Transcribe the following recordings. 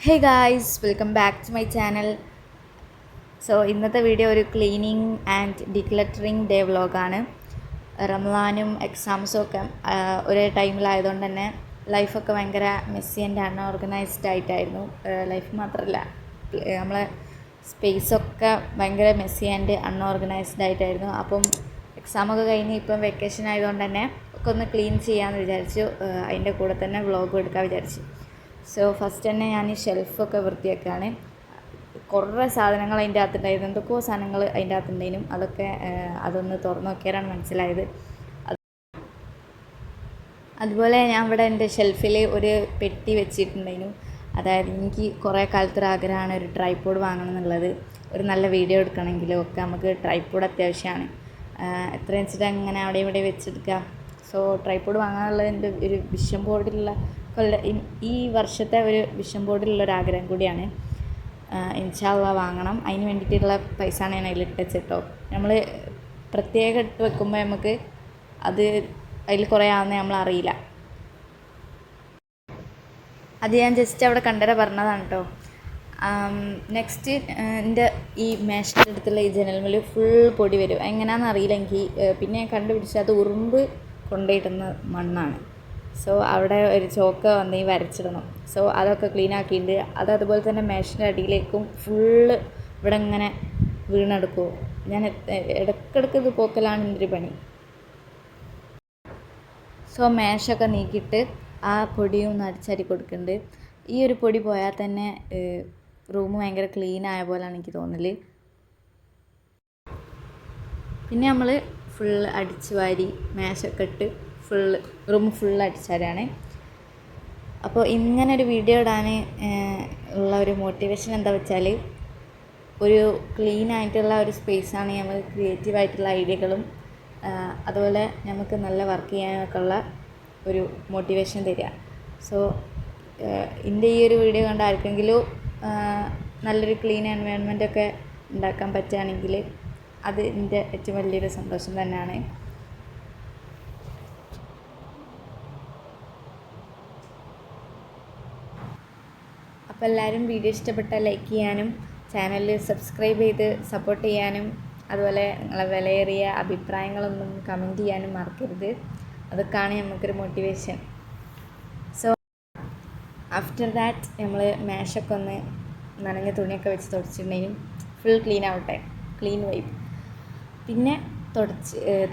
Hey guys, welcome back to my channel. ഇന്നത്തെ video ഒരു cleaning and ഡീക്ലറ്ററിങ് day വ്ളോഗാണ്. റമദാനും എക്സാംസും ഒക്കെ ഒരേ ടൈമിലായതുകൊണ്ട് തന്നെ ലൈഫൊക്കെ ഭയങ്കര മെസ്സി ആൻഡ് അൺഓർഗനൈസ്ഡ് ആയിട്ടായിരുന്നു. ലൈഫ് മാത്രമല്ല, നമ്മളെ സ്പേസൊക്കെ ഭയങ്കര മെസ്സി ആൻഡ് അൺഓർഗനൈസ്ഡ് ആയിട്ടായിരുന്നു. അപ്പം എക്സാമൊക്കെ കഴിഞ്ഞ് ഇപ്പം വെക്കേഷൻ ആയതുകൊണ്ട് തന്നെ ഒക്കെ ഒന്ന് ക്ലീൻ ചെയ്യാമെന്ന് വിചാരിച്ചു. അതിൻ്റെ കൂടെ തന്നെ വ്ളോഗും എടുക്കാൻ വിചാരിച്ചു. ഫസ്റ്റ് തന്നെ ഞാൻ ഈ ഷെൽഫൊക്കെ വൃത്തിയാക്കുകയാണ്. കുറേ സാധനങ്ങൾ അതിൻ്റെ അകത്തുണ്ടായിരുന്നു, എന്തൊക്കെയോ സാധനങ്ങൾ അതിൻ്റെ അകത്തുണ്ടായിരുന്നു. അതൊന്ന് തുറന്നു നോക്കിയാലാണ് മനസ്സിലായത്. അതുപോലെ ഞാൻ ഇവിടെ എൻ്റെ ഷെൽഫിൽ ഒരു പെട്ടി വെച്ചിട്ടുണ്ടായിരുന്നു. അതായത് എനിക്ക് കുറേ കാലത്തൊരു ആഗ്രഹമാണ് ഒരു ട്രൈപോഡ് വാങ്ങണം എന്നുള്ളത്. ഒരു നല്ല വീഡിയോ എടുക്കണമെങ്കിലും ഒക്കെ നമുക്ക് ട്രൈപോഡ് അത്യാവശ്യമാണ്. എത്രയെന്ന് വെച്ചിട്ട് അങ്ങനെ അവിടെ ഇവിടെ വെച്ചെടുക്കുക. ട്രൈപോഡ് വാങ്ങാനുള്ളത് എൻ്റെ ഒരു വിഷൻ ബോർഡിലുള്ള ഈ വർഷത്തെ ഒരു വിഷൻ ബോർഡിലുള്ളൊരാഗ്രഹം കൂടിയാണ്. ഇൻഷാ അല്ലാഹ് വാങ്ങണം. അതിന് വേണ്ടിയിട്ടുള്ള പൈസയാണ് ഞാൻ അതിലിട്ട് വെച്ചിട്ടോ. നമ്മൾ പ്രത്യേകം ഇട്ട് വെക്കുമ്പോൾ നമുക്ക് അത് അതിൽ കുറേ ആവുന്നത് നമ്മളറിയില്ല. അത് ഞാൻ ജസ്റ്റ് അവിടെ കണ്ടരെ പറഞ്ഞതാണ് കേട്ടോ. നെക്സ്റ്റ് എൻ്റെ ഈ മേശയുടെ അടുത്തുള്ള ഈ ജനൽമേൽ ഫുൾ പൊടി വരും. എങ്ങനെയാണെന്ന് അറിയില്ല എനിക്ക്. പിന്നെ ഞാൻ കണ്ടുപിടിച്ച് അത് ഉറുമ്പ് കൊണ്ടുപോയിടുന്ന മണ്ണാണ്. അവിടെ ഒരു ചോക്ക് വന്ന് വരച്ചിടണം. അതൊക്കെ ക്ലീൻ ആക്കിയിട്ട് അതുപോലെ തന്നെ മേശയുടെ അടിയിലേക്കും ഫുള്ള് ഇവിടെ ഇങ്ങനെ വീണെടുക്കും. ഞാൻ ഇടയ്ക്കിടയ്ക്ക് ഇത് പോക്കലാണ് എൻ്റെ ഒരു പണി. മേശയൊക്കെ നീക്കിയിട്ട് ആ പൊടിയും ഒന്ന് അടിച്ചരി കൊടുക്കുന്നുണ്ട്. ഈ ഒരു പൊടി പോയാൽ തന്നെ റൂം ഭയങ്കര ക്ലീൻ ആയ പോലെയാണ് എനിക്ക് തോന്നൽ. പിന്നെ നമ്മൾ ഫുള്ള് അടിച്ച് വാരി മേശയൊക്കെ ഇട്ട് റൂം ഫുള്ള് അടിച്ചാരാണ്. അപ്പോൾ ഇങ്ങനൊരു വീഡിയോ ഇടാൻ ഉള്ള ഒരു മോട്ടിവേഷൻ എന്താ വെച്ചാൽ, ഒരു ക്ലീൻ ആയിട്ടുള്ള ഒരു സ്പേസാണ് നമ്മൾ ക്രിയേറ്റീവായിട്ടുള്ള ഐഡിയകളും അതുപോലെ നമുക്ക് നല്ല വർക്ക് ചെയ്യാനൊക്കെ ഉള്ള ഒരു മോട്ടിവേഷൻ തരിക. എൻ്റെ ഈ ഒരു വീഡിയോ കണ്ട ആർക്കെങ്കിലും നല്ലൊരു ക്ലീൻ എൻവയോൺമെൻറ്റൊക്കെ ഉണ്ടാക്കാൻ പറ്റുകയാണെങ്കിൽ അത് എൻ്റെ ഏറ്റവും വലിയൊരു സന്തോഷം തന്നെയാണ്. അപ്പോൾ എല്ലാവരും വീഡിയോ ഇഷ്ടപ്പെട്ടാൽ ലൈക്ക് ചെയ്യാനും ചാനൽ സബ്സ്ക്രൈബ് ചെയ്ത് സപ്പോർട്ട് ചെയ്യാനും അതുപോലെ നിങ്ങളെ വിലയേറിയ അഭിപ്രായങ്ങളൊന്നും കമൻറ്റ് ചെയ്യാനും മറക്കരുത്. അതൊക്കെയാണ് നമുക്കൊരു മോട്ടിവേഷൻ. ആഫ്റ്റർ ദാറ്റ് നമ്മൾ മേശൊക്കെ ഒന്ന് നനഞ്ഞ തുണിയൊക്കെ വെച്ച് തുടച്ചിട്ടുണ്ടെങ്കിലും ഫുൾ ക്ലീൻ ആവട്ടെ, ക്ലീൻ വൈബ്. പിന്നെ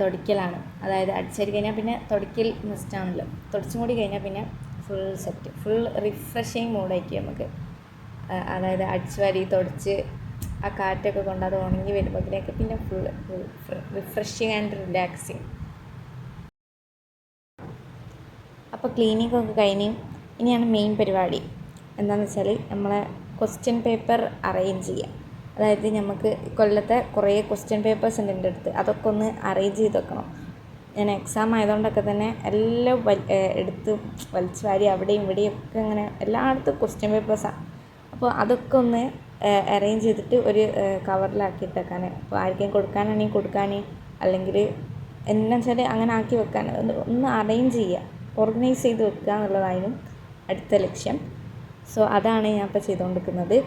തുടയ്ക്കലാണ്. അതായത് അടിച്ചരി കഴിഞ്ഞാൽ പിന്നെ തുടയ്ക്കൽ മസ്റ്റാണല്ലോ. തുടച്ചും കൂടി കഴിഞ്ഞാൽ പിന്നെ ഫുൾ സെറ്റ്, ഫുൾ റിഫ്രഷിങ് മൂഡായിരിക്കും നമുക്ക്. അതായത് അടിച്ച് വാരി തുടച്ച് ആ കാറ്റൊക്കെ കൊണ്ട് അത് ഉണങ്ങി വരുമ്പോഴത്തേക്ക് പിന്നെ ഫുൾ റിഫ്രഷിങ് ആൻഡ് റിലാക്സിങ്. അപ്പോൾ ക്ലീനിങ് ഒക്കെ കഴിഞ്ഞ് ഇനിയാണ് മെയിൻ പരിപാടി. എന്താണെന്ന് വെച്ചാൽ നമ്മളെ ക്വസ്റ്റ്യൻ പേപ്പർ അറേഞ്ച് ചെയ്യുക. അതായത് നമുക്ക് കൊല്ലത്തെ കുറേ ക്വസ്റ്റ്യൻ പേപ്പേഴ്സ് ഉണ്ട് എൻ്റെ അടുത്ത്. അതൊക്കെ ഒന്ന് അറേഞ്ച് ചെയ്ത് വെക്കണം. ഞാൻ എക്സാം ആയതുകൊണ്ടൊക്കെ തന്നെ എല്ലാം എടുത്ത് വലിച്ചു വാരി അവിടെയും ഇവിടെയും ഒക്കെ ഇങ്ങനെ എല്ലായിടത്തും ക്വസ്റ്റ്യൻ പേപ്പേഴ്സാണ്. അപ്പോൾ അതൊക്കെ ഒന്ന് അറേഞ്ച് ചെയ്തിട്ട് ഒരു കവറിലാക്കിയിട്ടേക്കാൻ. അപ്പോൾ ആർക്കെങ്കിലും കൊടുക്കാനാണെങ്കിൽ കൊടുക്കാൻ, അല്ലെങ്കിൽ എന്താ വെച്ചാൽ അങ്ങനെ ആക്കി വെക്കാൻ, ഒന്ന് അറേഞ്ച് ചെയ്യുക, ഓർഗനൈസ് ചെയ്ത് വെക്കുക എന്നുള്ളതായിരുന്നു അടുത്ത ലക്ഷ്യം. അതാണ് ഞാൻ ഇപ്പോൾ ചെയ്തുകൊണ്ടിരിക്കുന്നത്.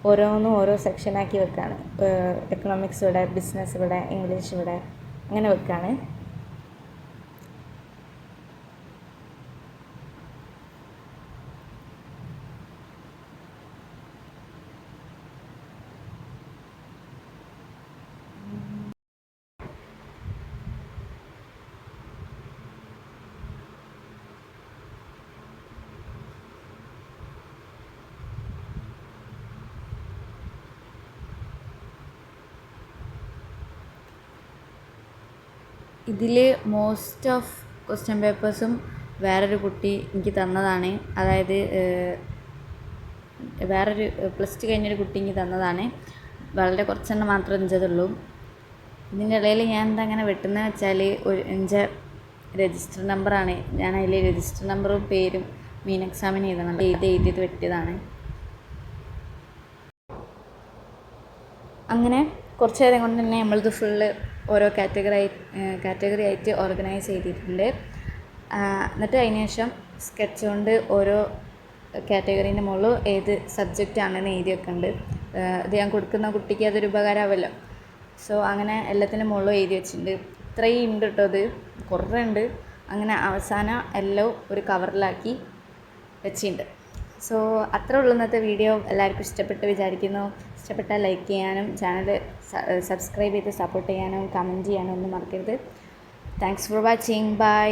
ഓരോന്നും ഓരോ സെക്ഷനാക്കി വെക്കുകയാണ്. എക്കണോമിക്സ് ഇവിടെ, ബിസിനസ് ഇവിടെ, ഇംഗ്ലീഷ് ഇവിടെ, അങ്ങനെ വെക്കുകയാണ്. ഇതിൽ മോസ്റ്റ് ഓഫ് ക്വസ്റ്റ്യൻ പേപ്പേഴ്സും വേറൊരു കുട്ടി എനിക്ക് തന്നതാണ്. അതായത് വേറൊരു +2 കഴിഞ്ഞൊരു കുട്ടി എനിക്ക് തന്നതാണ്. വളരെ കുറച്ചെണ്ണം മാത്രമേ എൻ്റേതുള്ളൂ. ഇതിൻ്റെ ഇടയിൽ ഞാൻ എന്താ അങ്ങനെ വെട്ടുന്നത് വെച്ചാൽ, എൻ്റെ രജിസ്റ്റർ നമ്പറാണ്. ഞാൻ അതിൽ രജിസ്റ്റർ നമ്പറും പേരും മെയിൻ എക്സാമിന് എഴുതിയത് വെട്ടിയതാണ്. അങ്ങനെ കുറച്ച് നേരം കൊണ്ട് തന്നെ നമ്മളിത് ഫുള്ള് ഓരോ കാറ്റഗറി ആയിട്ട് ഓർഗനൈസ് ചെയ്തിട്ടുണ്ട്. എന്നിട്ട് അതിന് ശേഷം സ്കെച്ച് കൊണ്ട് ഓരോ കാറ്റഗറീൻ്റെ മുകളിൽ ഏത് സബ്ജക്റ്റ് ആണെന്ന് എഴുതി വെക്കുന്നുണ്ട്. ഇത് ഞാൻ കൊടുക്കുന്ന കുട്ടിക്ക് അതൊരു ഉപകാരമാവുമല്ലോ. സോ അങ്ങനെ എല്ലാത്തിൻ്റെ മുകളിലും എഴുതി വെച്ചിട്ടുണ്ട്. ഇത്രയും ഉണ്ട് കേട്ടോ, ഇത് കുറേ ഉണ്ട്. അങ്ങനെ അവസാനം എല്ലാം ഒരു കവറിലാക്കി വെച്ചിട്ടുണ്ട്. സോ അത്രേ ഉള്ളൂ ഇന്നത്തെ വീഡിയോ. എല്ലാവർക്കും ഇഷ്ടപ്പെട്ട് വിചാരിക്കുന്നു. ഇഷ്ടപ്പെട്ടാൽ ലൈക്ക് ചെയ്യാനും ചാനൽ സബ്സ്ക്രൈബ് ചെയ്ത് സപ്പോർട്ട് ചെയ്യാനും കമൻറ്റ് ചെയ്യാനും ഒന്നും മറക്കരുത്. Thanks for watching. ബൈ.